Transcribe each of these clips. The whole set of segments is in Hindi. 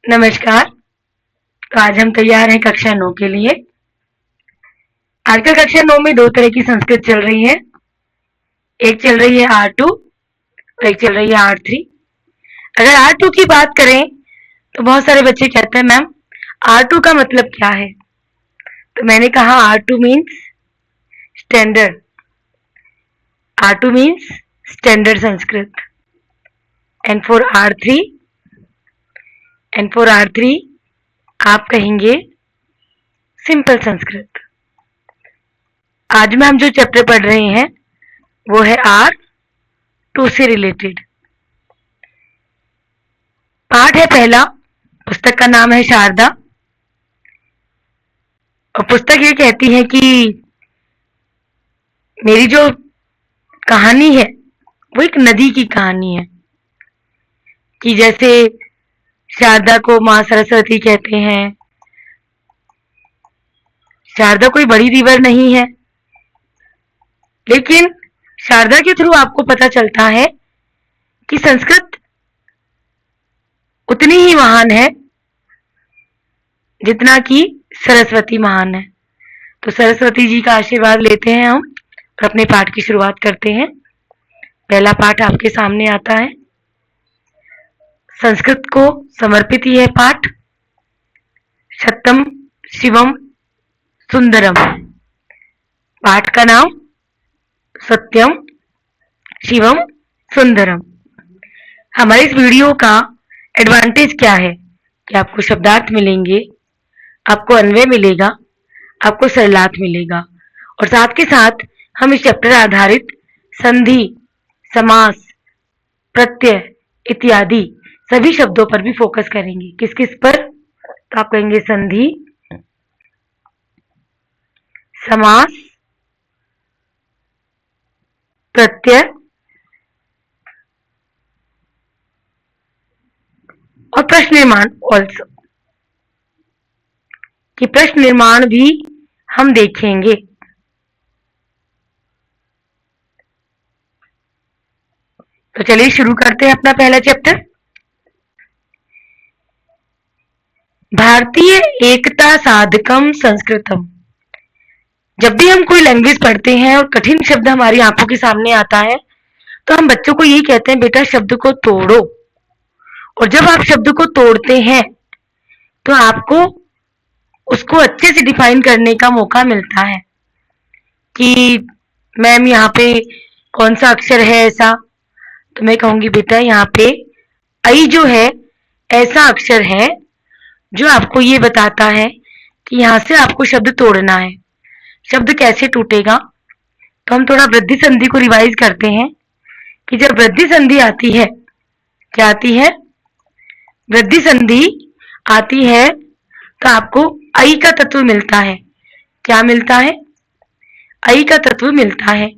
नमस्कार। तो आज हम तैयार हैं कक्षा 9 के लिए। आजकल कक्षा 9 में दो तरह की संस्कृत चल रही है। एक चल रही है R2 और एक चल रही है R3। अगर R2 की बात करें तो बहुत सारे बच्चे कहते हैं मैम R2 का मतलब क्या है। तो मैंने कहा R2 means standard. R2 means standard Sanskrit. And for R3 आप कहेंगे सिंपल संस्कृत। आज में हम जो चैप्टर पढ़ रहे हैं वो है R2 से रिलेटेड। पाठ है पहला। पुस्तक का नाम है शारदा और पुस्तक ये कहती है कि मेरी जो कहानी है वो एक नदी की कहानी है कि जैसे शारदा को माँ सरस्वती कहते हैं। शारदा कोई बड़ी रिवर नहीं है, लेकिन शारदा के थ्रू आपको पता चलता है कि संस्कृत उतनी ही महान है जितना कि सरस्वती महान है। तो सरस्वती जी का आशीर्वाद लेते हैं हम और अपने पाठ की शुरुआत करते हैं। पहला पाठ आपके सामने आता है। संस्कृत को समर्पित यह पाठ सत्यम शिवम सुंदरम। पाठ का नाम सत्यम शिवम सुंदरम। हमारे इस वीडियो का एडवांटेज क्या है कि आपको शब्दार्थ मिलेंगे, आपको अन्वय मिलेगा, आपको सरलार्थ मिलेगा और साथ के साथ हम इस चैप्टर आधारित संधि, समास, प्रत्यय इत्यादि सभी शब्दों पर भी फोकस करेंगे। किस किस पर? तो आप कहेंगे संधि, समास, प्रत्यय और प्रश्न निर्माण ऑल्सो, कि प्रश्न निर्माण भी हम देखेंगे। तो चलिए शुरू करते हैं अपना पहला चैप्टर। भारतीय एकता साधकम संस्कृतम। जब भी हम कोई लैंग्वेज पढ़ते हैं और कठिन शब्द हमारी आंखों के सामने आता है तो हम बच्चों को यही कहते हैं, बेटा शब्द को तोड़ो। और जब आप शब्द को तोड़ते हैं तो आपको उसको अच्छे से डिफाइन करने का मौका मिलता है कि मैम यहाँ पे कौन सा अक्षर है ऐसा। तो मैं कहूंगी बेटा यहाँ पे आई जो है ऐसा अक्षर है जो आपको ये बताता है कि यहाँ से आपको शब्द तोड़ना है। शब्द कैसे टूटेगा? तो हम थोड़ा वृद्धि संधि को रिवाइज करते हैं कि जब वृद्धि संधि आती है, क्या आती है? वृद्धि संधि आती है तो आपको आई का तत्व मिलता है। क्या मिलता है? आई का तत्व मिलता है।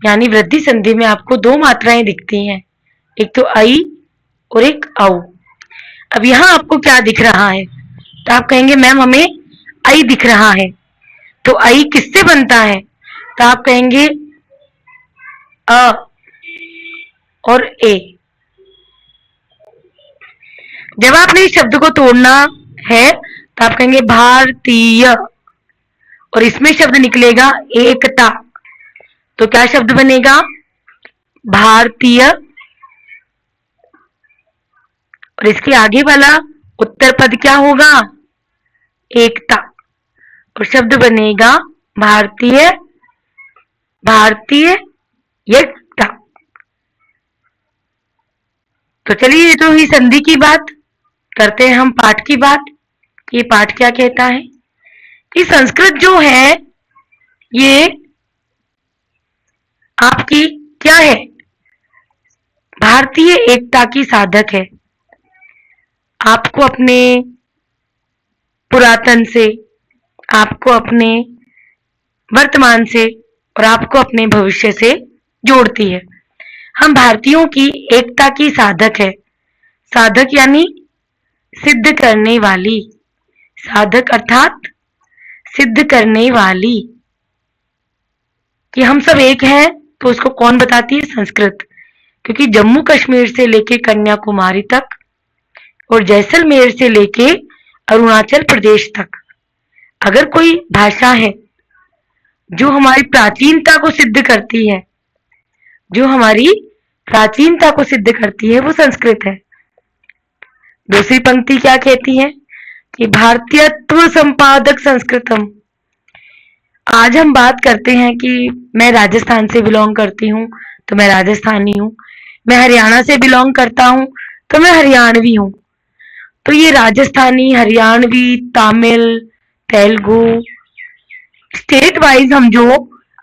यानी वृद्धि संधि में आपको दो मात्राएं दिखती हैं, एक तो आई और एक औ। अब यहाँ आपको क्या दिख रहा है? तो आप कहेंगे मैम हमें आई दिख रहा है। तो आई किससे बनता है? तो आप कहेंगे अ और ए। जब आपने इस शब्द को तोड़ना है तो आप कहेंगे भारतीय और इसमें शब्द निकलेगा एकता। तो क्या शब्द बनेगा? भारतीय और इसके आगे वाला उत्तर पद क्या होगा? एकता और शब्द बनेगा भारतीय, भारतीय एकता। तो चलिए ये तो ही संधि की बात। करते हैं हम पाठ की बात। ये पाठ क्या कहता है कि संस्कृत जो है ये आपकी क्या है? भारतीय एकता की साधक है। आपको अपने पुरातन से, आपको अपने वर्तमान से और आपको अपने भविष्य से जोड़ती है। हम भारतीयों की एकता की साधक है। साधक यानी सिद्ध करने वाली। साधक अर्थात सिद्ध करने वाली कि हम सब एक हैं। तो उसको कौन बताती है? संस्कृत। क्योंकि जम्मू कश्मीर से लेकर कन्याकुमारी तक और जैसलमेर से लेके अरुणाचल प्रदेश तक अगर कोई भाषा है जो हमारी प्राचीनता को सिद्ध करती है, जो हमारी प्राचीनता को सिद्ध करती है, वो संस्कृत है। दूसरी पंक्ति क्या कहती है कि भारतीयत्व संपादक संस्कृतम। आज हम बात करते हैं कि मैं राजस्थान से बिलोंग करती हूँ तो मैं राजस्थानी हूँ, मैं हरियाणा से बिलोंग करता हूँ तो मैं हरियाणवी हूँ। तो ये राजस्थानी, हरियाणवी, तमिल, तेलुगु, स्टेट वाइज हम जो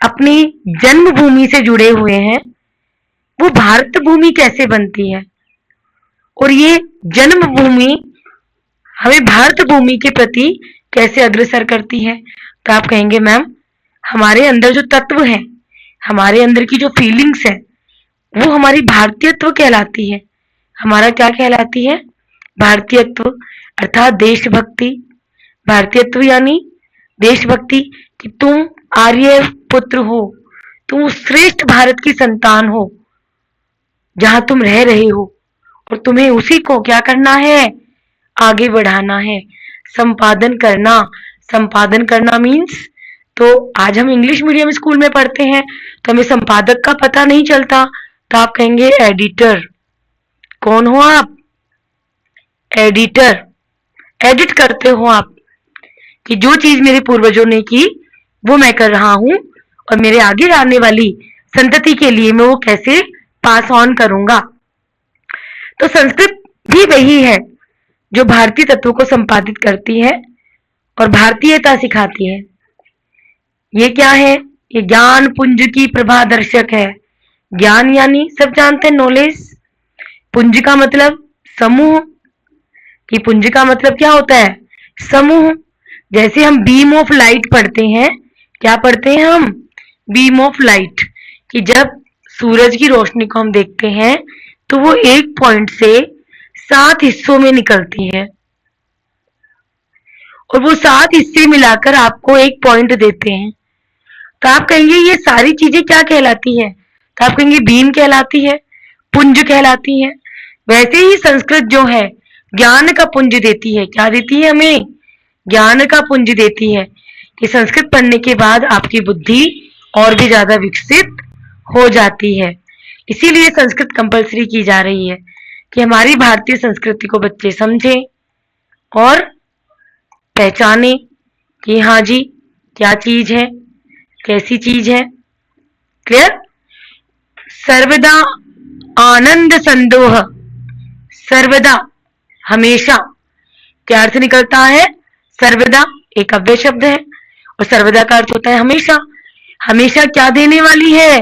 अपनी जन्मभूमि से जुड़े हुए हैं, वो भारत भूमि कैसे बनती है और ये जन्मभूमि हमें भारत भूमि के प्रति कैसे अग्रसर करती है। तो आप कहेंगे मैम, हमारे अंदर जो तत्व है, हमारे अंदर की जो फीलिंग्स है, वो हमारी भारतीयत्व कहलाती है। हमारा क्या कहलाती है? भारतीयत्व, अर्थात देशभक्ति। भारतीयत्व यानी देशभक्ति कि तुम आर्य पुत्र हो, तुम श्रेष्ठ भारत की संतान हो जहां तुम रह रहे हो, और तुम्हें उसी को क्या करना है? आगे बढ़ाना है, संपादन करना। संपादन करना मीन्स, तो आज हम इंग्लिश मीडियम स्कूल में पढ़ते हैं तो हमें संपादक का पता नहीं चलता, तो आप कहेंगे एडिटर। कौन हो आप? एडिटर। एडिट करते हो आप कि जो चीज मेरे पूर्वजों ने की वो मैं कर रहा हूं और मेरे आगे आने वाली संतति के लिए मैं वो कैसे पास ऑन करूंगा। तो संस्कृत भी वही है जो भारतीय तत्वों को संपादित करती है और भारतीयता सिखाती है। ये क्या है? ये ज्ञान पुंज की प्रभा दर्शक है। ज्ञान यानी सब जानते हैं, नॉलेज। पुंज का मतलब समूह, कि पुंज का मतलब क्या होता है? समूह। जैसे हम बीम ऑफ लाइट पढ़ते हैं, क्या पढ़ते हैं हम? बीम ऑफ लाइट, कि जब सूरज की रोशनी को हम देखते हैं तो वो एक पॉइंट से 7 हिस्सों में निकलती है और वो 7 हिस्से मिलाकर आपको एक पॉइंट देते हैं। तो आप कहेंगे ये सारी चीजें क्या कहलाती है? तो आप कहेंगे बीम कहलाती है, पुंज कहलाती है। वैसे ही संस्कृत जो है ज्ञान का पुंज देती है। क्या देती है हमें? ज्ञान का पुंज देती है कि संस्कृत पढ़ने के बाद आपकी बुद्धि और भी ज्यादा विकसित हो जाती है। इसीलिए संस्कृत कंपलसरी की जा रही है कि हमारी भारतीय संस्कृति को बच्चे समझें और पहचाने कि हाँ जी क्या चीज है, कैसी चीज है। क्लियर? सर्वदा आनंद संदोह, सर्वदा हमेशा, क्या अर्थ निकलता है? सर्वदा एक अव्यय शब्द है और सर्वदा का अर्थ होता है हमेशा। हमेशा क्या देने वाली है?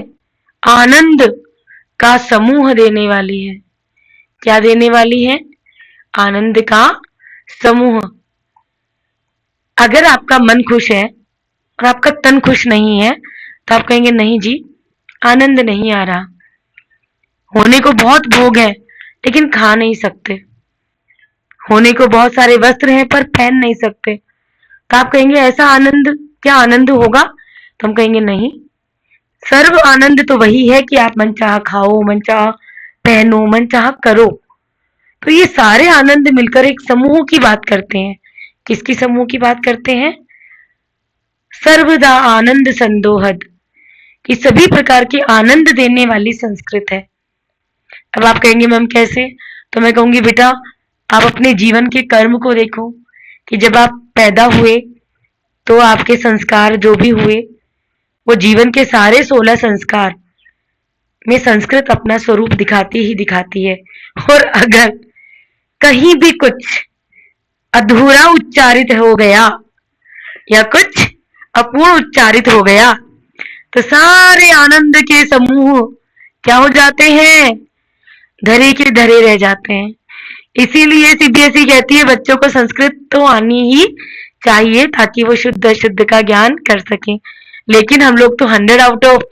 आनंद का समूह देने वाली है। क्या देने वाली है? आनंद का समूह। अगर आपका मन खुश है और आपका तन खुश नहीं है तो आप कहेंगे नहीं जी, आनंद नहीं आ रहा। होने को बहुत भोग है लेकिन खा नहीं सकते, होने को बहुत सारे वस्त्र हैं पर पहन नहीं सकते। तो आप कहेंगे ऐसा आनंद, क्या आनंद होगा? तो हम कहेंगे नहीं, सर्व आनंद तो वही है कि आप मनचाह खाओ, मनचाह पहनो, मनचाह करो। तो ये सारे आनंद मिलकर एक समूह की बात करते हैं। किसकी समूह की बात करते हैं? सर्वदा आनंद संदोहद, कि सभी प्रकार के आनंद देने वाली संस्कृत है। अब आप कहेंगे मैम कैसे? तो मैं कहूंगी बेटा आप अपने जीवन के कर्म को देखो कि जब आप पैदा हुए तो आपके संस्कार जो भी हुए, वो जीवन के सारे 16 संस्कार में संस्कृत अपना स्वरूप दिखाती ही दिखाती है। और अगर कहीं भी कुछ अधूरा उच्चारित हो गया या कुछ अपूर्ण उच्चारित हो गया तो सारे आनंद के समूह क्या हो जाते हैं? धरे के धरे रह जाते हैं। इसीलिए सीबीएसई कहती है बच्चों को संस्कृत तो आनी ही चाहिए ताकि वो शुद्ध शुद्ध का ज्ञान कर सके। लेकिन हम लोग तो 100 आउट ऑफ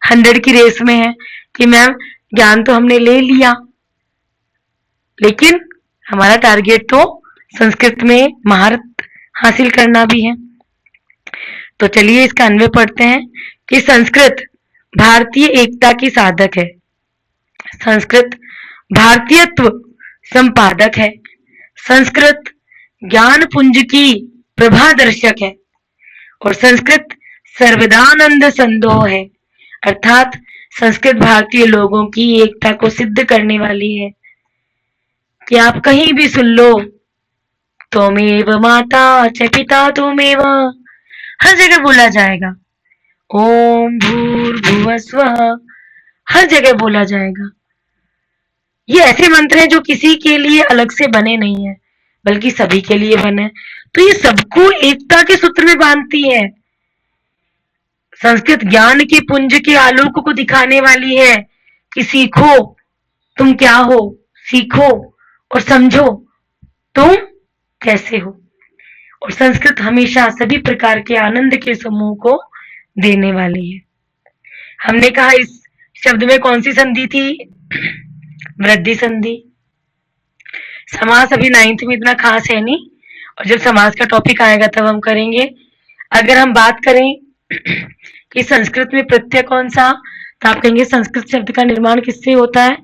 100 की रेस में है कि मैम ज्ञान तो हमने ले लिया, लेकिन हमारा टारगेट तो संस्कृत में महारत हासिल करना भी है। तो चलिए इसका अन्वय पढ़ते हैं कि संस्कृत भारतीय एकता की साधक है, संस्कृत भारतीयत्व संपादक है, संस्कृत ज्ञान पुंज की प्रभा दर्शक है और संस्कृत सर्वदानंद संदोह है, अर्थात संस्कृत भारतीय लोगों की एकता को सिद्ध करने वाली है कि आप कहीं भी सुन लो, त्वमेव माता च पिता त्वमेव, हर जगह बोला जाएगा। ओम भूर्भुवस्वः हर जगह बोला जाएगा। ये ऐसे मंत्र हैं जो किसी के लिए अलग से बने नहीं है, बल्कि सभी के लिए बने। तो ये सबको एकता के सूत्र में बांधती है। संस्कृत ज्ञान के पुंज के आलोक को दिखाने वाली है कि सीखो तुम क्या हो, सीखो और समझो तुम कैसे हो। और संस्कृत हमेशा सभी प्रकार के आनंद के समूह को देने वाली है। हमने कहा इस शब्द में कौन सी संधि थी? वृद्धि संधि। समास अभी 9th में इतना खास है नहीं, और जब समास का टॉपिक आएगा तब हम करेंगे। अगर हम बात करें कि संस्कृत में प्रत्यय कौन सा, तो आप कहेंगे संस्कृत शब्द का निर्माण किससे होता है?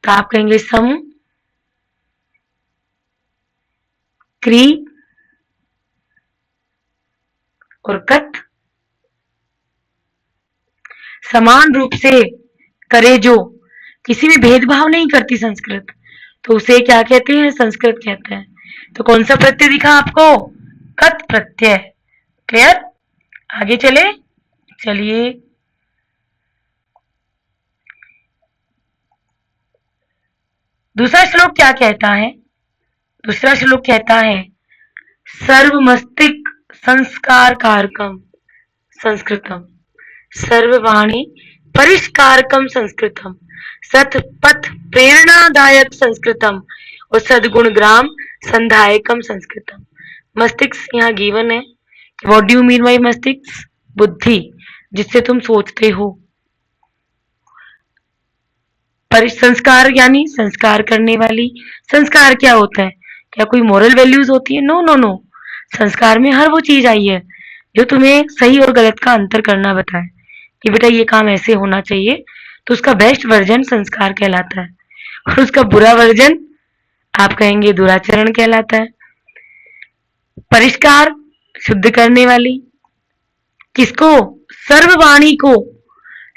तो आप कहेंगे सम, क्री और कत। समान रूप से करे जो, किसी में भेदभाव नहीं करती संस्कृत, तो उसे क्या कहते हैं? संस्कृत कहते हैं। तो कौन सा प्रत्यय दिखा आपको? कत प्रत्यय। क्लियर? आगे चले, चलिए। दूसरा श्लोक क्या कहता है? दूसरा श्लोक कहता है सर्वमस्तिक संस्कार कारकम संस्कृतम, सर्ववाणी परिष्कारकम संस्कृतम, सतपथ प्रेरणादायक संस्कृतम और सद्गुण ग्राम संधायकम संस्कृतम। मस्तिष्क यहाँ गिवन है। What do you mean by मस्तिष्क? बुद्धि, जिससे तुम सोचते हो। संस्कार यानी संस्कार करने वाली। संस्कार क्या होता है? क्या कोई मोरल वैल्यूज होती है? No no no. संस्कार में हर वो चीज आई है जो तुम्हें सही और गलत का अंतर करना बताए कि बेटा ये काम ऐसे होना चाहिए, तो उसका बेस्ट वर्जन संस्कार कहलाता है, और उसका बुरा वर्जन आप कहेंगे दुराचरण कहलाता है। परिष्कार, शुद्ध करने वाली। किसको? सर्ववाणी को।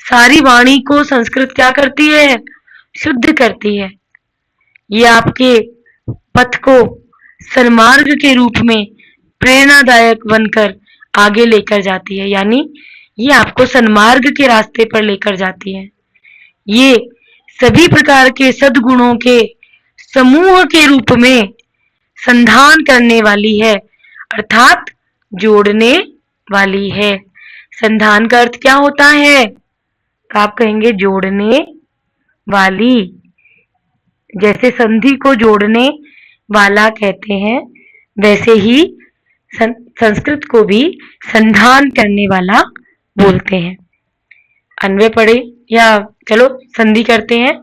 सारी वाणी को संस्कृत क्या करती है? शुद्ध करती है। ये आपके पथ को सन्मार्ग के रूप में प्रेरणादायक बनकर आगे लेकर जाती है, यानी ये आपको सन्मार्ग के रास्ते पर लेकर जाती है। ये सभी प्रकार के सद्गुणों के समूह के रूप में संधान करने वाली है, अर्थात जोड़ने वाली है। संधान का अर्थ क्या होता है? आप कहेंगे जोड़ने वाली। जैसे संधि को जोड़ने वाला कहते हैं, वैसे ही संस्कृत को भी संधान करने वाला बोलते हैं। अन्वय पढ़े या चलो संधि करते हैं।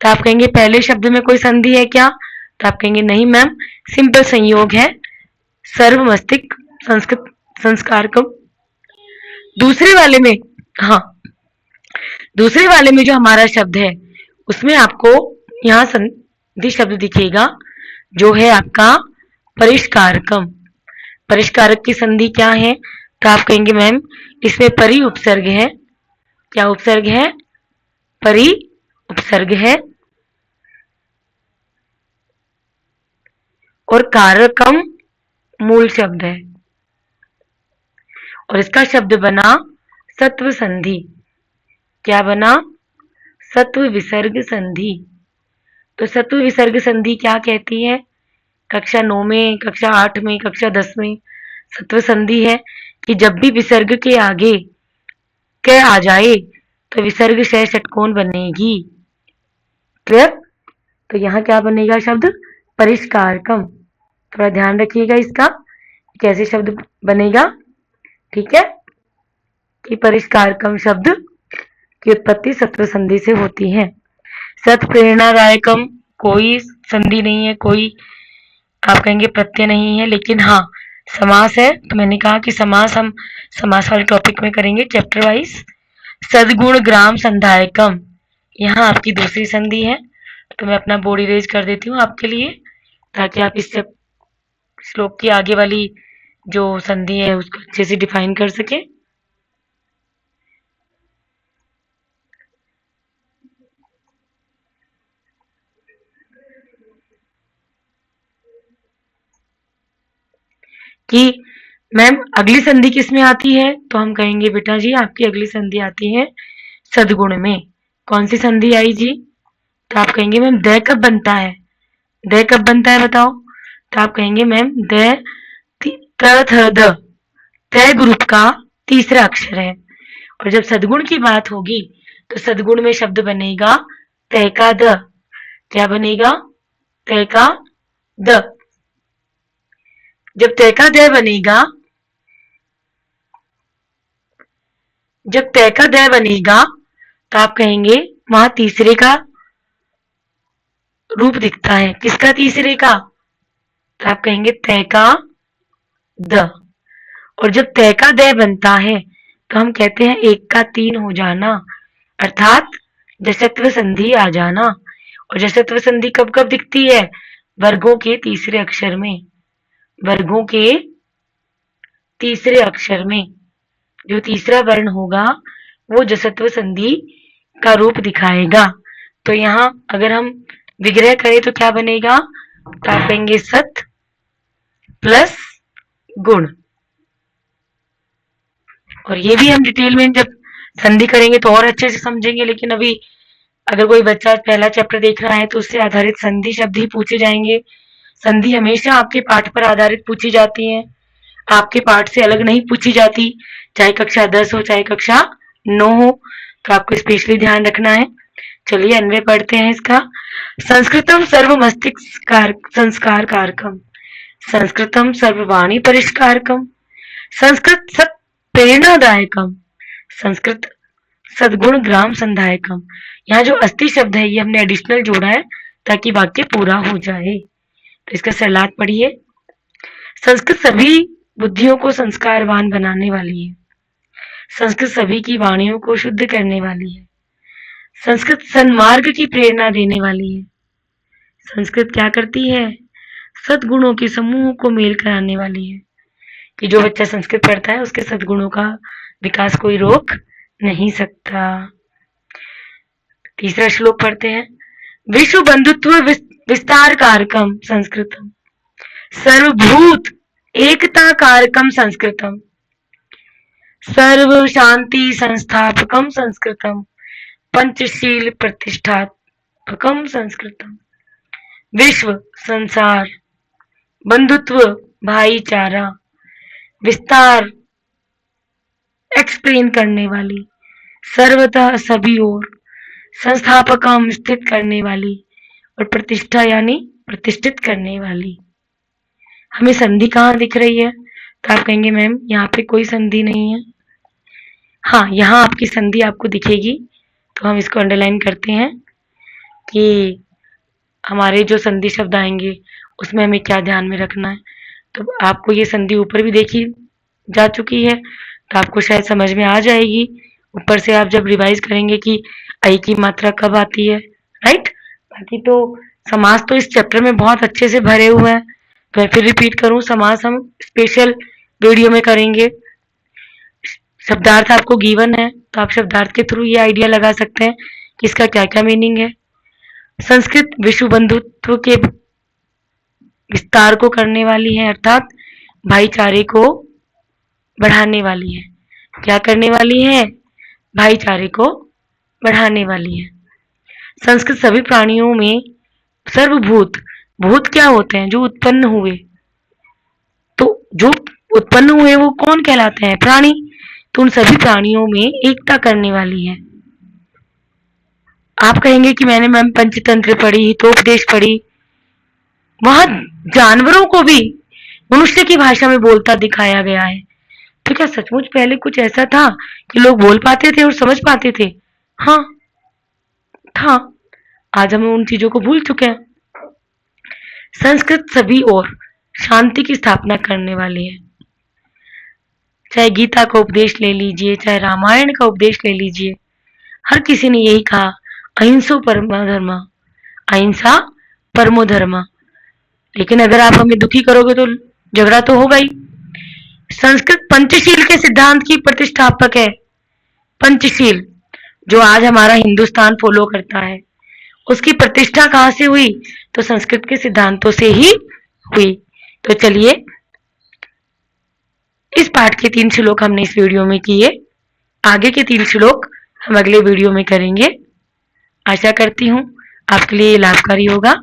तो आप कहेंगे पहले शब्द में कोई संधि है क्या? तो आप कहेंगे नहीं मैम, सिंपल संयोग है, सर्व मस्तिष्क संस्कृत संस्कार को। दूसरे वाले में, हाँ, दूसरे वाले में जो हमारा शब्द है उसमें आपको यहाँ संधि शब्द दिखेगा जो है आपका परिष्कारकम। परिष्कारक की संधि क्या है? तो आप कहेंगे मैम इसमें परि उपसर्ग है। क्या उपसर्ग है? परि उपसर्ग है। और कारकम मूल शब्द है, और इसका शब्द बना सत्व संधि। क्या बना? सत्व विसर्ग संधि। तो सत्व विसर्ग संधि क्या कहती है? कक्षा 9 में, कक्षा 8 में, कक्षा 10 में सत्व संधि है कि जब भी विसर्ग के आगे क आ जाए तो विसर्ग से षटकोण बनेगी। क्लियर? तो यहाँ क्या बनेगा शब्द? परिष्कारकम। थोड़ा ध्यान रखिएगा इसका, कैसे शब्द बनेगा। ठीक है, कि परिष्कारकम शब्द की उत्पत्ति सत्व संधि से होती है। सत प्रेरणादायकम कोई संधि नहीं है, कोई आप कहेंगे प्रत्यय नहीं है, लेकिन हाँ समास है। तो मैंने कहा कि समास हम समास वाले टॉपिक में करेंगे चैप्टर वाइज। सद्गुण ग्राम संधायकम, यहाँ आपकी दूसरी संधि है। तो मैं अपना बोर्ड इरेज कर देती हूँ आपके लिए, ताकि आप इस श्लोक की आगे वाली जो संधि है उसको अच्छे से डिफाइन कर सके। कि मैम अगली संधि किसमें आती है, तो हम कहेंगे बेटा जी आपकी अगली संधि आती है सदगुण में। कौन सी संधि आई जी, तो आप कहेंगे मैम द कब बनता है, द कब बनता है बताओ, तो आप कहेंगे मैम द त थ द तय ग्रुप का तीसरा अक्षर है। और जब सदगुण की बात होगी तो सदगुण में शब्द बनेगा तय का द, क्या बनेगा, तय का द। जब तय का द बनेगा, जब तय का द बनेगा तो आप कहेंगे वहां तीसरे का रूप दिखता है, किसका तीसरे का, तो आप कहेंगे तय का द। और जब तय का द बनता है तो हम कहते हैं एक का तीन हो जाना, अर्थात जसत्व संधि आ जाना। और जसत्व संधि कब कब दिखती है, वर्गों के तीसरे अक्षर में, वर्गों के तीसरे अक्षर में जो तीसरा वर्ण होगा वो जसत्व संधि का रूप दिखाएगा। तो यहाँ अगर हम विग्रह करें तो क्या बनेगा, तो आप कहेंगे सत प्लस गुण। और ये भी हम डिटेल में जब संधि करेंगे तो और अच्छे से समझेंगे, लेकिन अभी अगर कोई बच्चा पहला चैप्टर देख रहा है तो उससे आधारित संधि शब्द ही पूछे जाएंगे। संधि हमेशा आपके पाठ पर आधारित पूछी जाती है, आपके पाठ से अलग नहीं पूछी जाती, चाहे कक्षा 10 हो चाहे कक्षा 9 हो, तो आपको स्पेशली ध्यान रखना है। चलिए अन्वय पढ़ते हैं इसका। संस्कृतम सर्व मस्तिष्क संस्कार कारकम, संस्कृतम सर्ववाणी परिष्कारकम, संस्कृत सत प्रेरणादायकम, संस्कृत सद्गुण ग्राम संधायकम। यहाँ जो अस्थि शब्द है ये हमने एडिशनल जोड़ा है ताकि वाक्य पूरा हो जाए। तो इसका सरलार्थ पढ़िए। संस्कृत सभी बुद्धियों को संस्कारवान बनाने वाली है, संस्कृत सभी की वाणियों को शुद्ध करने वाली है, संस्कृत सन्मार्ग की प्रेरणा देने वाली है, संस्कृत क्या करती है, सद्गुणों के समूह को मेल कराने वाली है, कि जो बच्चा संस्कृत पढ़ता है उसके सद्गुणों का विकास कोई रोक नहीं सकता। तीसरा श्लोक पढ़ते हैं। विश्व बंधुत्व विस्तार कारकम संस्कृतम, सर्वभूत एकता कारकम संस्कृतम, सर्व शांति संस्थापकम संस्कृतम, पंचशील प्रतिष्ठापकम संस्कृतम, विश्व संसार बंधुत्व भाईचारा विस्तार एक्सप्लेन करने वाली, सर्वतः सभी ओर संस्थापकम स्थित करने वाली, और प्रतिष्ठा यानी प्रतिष्ठित करने वाली। हमें संधि कहाँ दिख रही है, तो आप कहेंगे मैम यहाँ पे कोई संधि नहीं है। हाँ यहाँ आपकी संधि आपको दिखेगी, तो हम इसको अंडरलाइन करते हैं कि हमारे जो संधि शब्द आएंगे उसमें हमें क्या ध्यान में रखना है। तो आपको ये संधि ऊपर भी देखी जा चुकी है तो आपको शायद समझ में आ जाएगी। ऊपर से आप जब रिवाइज करेंगे कि आई की मात्रा कब आती है, राइट। बाकी तो समास तो इस चैप्टर में बहुत अच्छे से भरे हुए हैं। तो मैं फिर रिपीट करूं, समास हम स्पेशल वीडियो में करेंगे। शब्दार्थ आपको गिवन है तो आप शब्दार्थ के थ्रू ये आइडिया लगा सकते हैं कि इसका क्या क्या मीनिंग है। संस्कृत विश्व बंधुत्व के विस्तार को करने वाली है, अर्थात भाईचारे को बढ़ाने वाली है। क्या करने वाली है, भाईचारे को बढ़ाने वाली है। संस्कृत सभी प्राणियों में सर्वभूत, भूत क्या होते हैं, जो उत्पन्न हुए, तो जो उत्पन्न हुए वो कौन कहलाते हैं, प्राणी। तो उन सभी प्राणियों में एकता करने वाली है। आप कहेंगे कि मैंने मैम पंचतंत्र पढ़ी, हितोपदेश पढ़ी, वहां जानवरों को भी मनुष्य की भाषा में बोलता दिखाया गया है। तो क्या सचमुच पहले कुछ ऐसा था कि लोग बोल पाते थे और समझ पाते थे? हाँ था। आज हम उन चीजों को भूल चुके हैं। संस्कृत सभी और शांति की स्थापना करने वाली है। चाहे गीता का उपदेश ले लीजिए, चाहे रामायण का उपदेश ले लीजिए, हर किसी ने यही कहा, अहिंसो परमो धर्म, अहिंसा परमो धर्म। लेकिन अगर आप हमें दुखी करोगे तो झगड़ा तो हो गई। संस्कृत पंचशील के सिद्धांत की प्रतिष्ठापक है। पंचशील जो आज हमारा हिंदुस्तान फॉलो करता है, उसकी प्रतिष्ठा कहाँ से हुई? तो संस्कृत के सिद्धांतों से ही हुई। तो चलिए, इस पाठ के 3 श्लोक हमने इस वीडियो में किए। आगे के 3 श्लोक हम अगले वीडियो में करेंगे। आशा करती हूँ आपके लिए ये लाभकारी होगा।